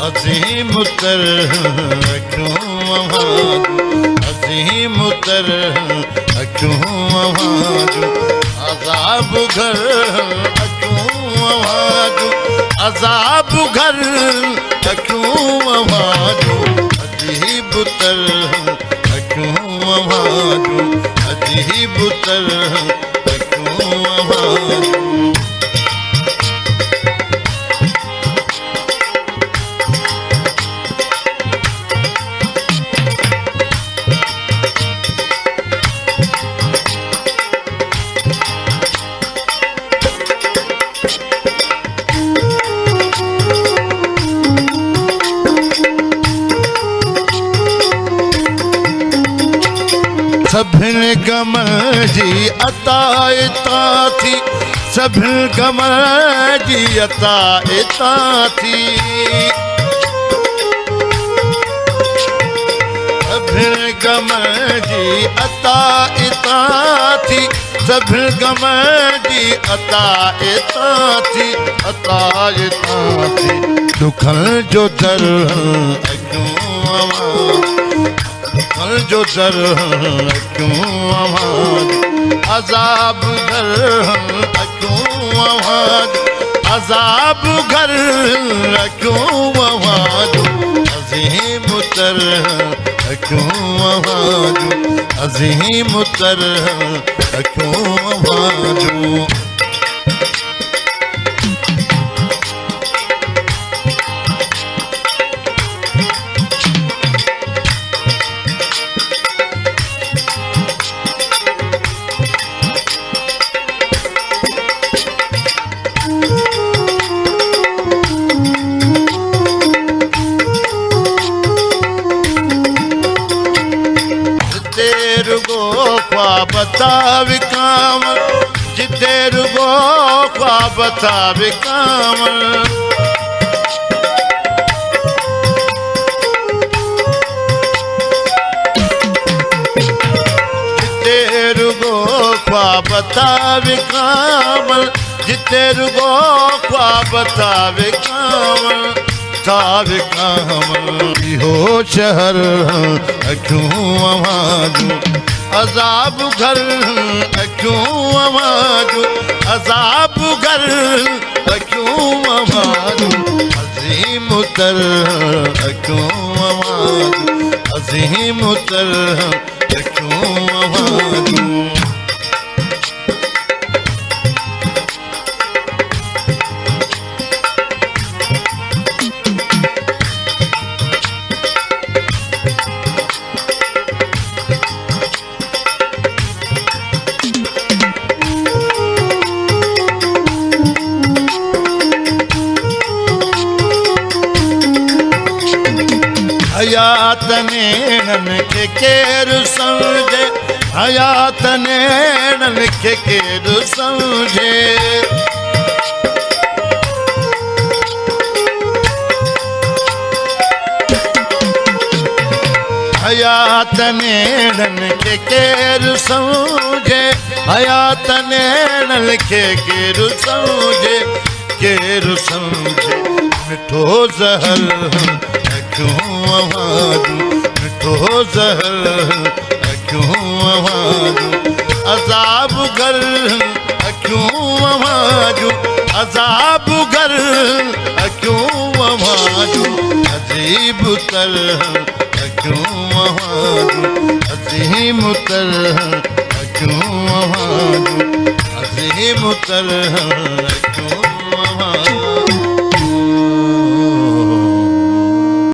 عظیم تر کیوں عظیم تر کیوں عذاب گھر کیوں عذاب گھر کیوں عجیب تر کیوں عجیب تر کیوں सभिन गमन जी अता इता थी सभिन गमन जी अता इता थी सभिन गमन जी अता इता थी सभिन गमन जी अता इता थी दुखन जो दर जो दर क्यों आवाज अजाब घर क्यों आवाज अजाब घर क्यों आवाज अजीम तर क्यों आवाज अजीम तर क्यों आवाज ख्वाब कामल जिते रुगो ख्वाब कामल जिते रुगो ख्वाब कामल जिते रुगो ख्वाब कामल हो शहर क्यों आवाज अजाब घर क्यों आवाज अजाब घर क्यों आवाज अजीम तर क्यों आवाज अजीम तर क्यों आवाज हयात नेणन के केरु समझे हयात नेणन के केरु समझे हयात नेणन के केरु समझे हयात नेणन के केरु समझे मिठो जहर क्यों आवाज मिठो जहर क्यों आवाज अजाब घर क्यों आवाज अजाब घर क्यों आवाज अजीब तर क्यों आवाज अजीम तर क्यों आवाज अजीम तर क्यों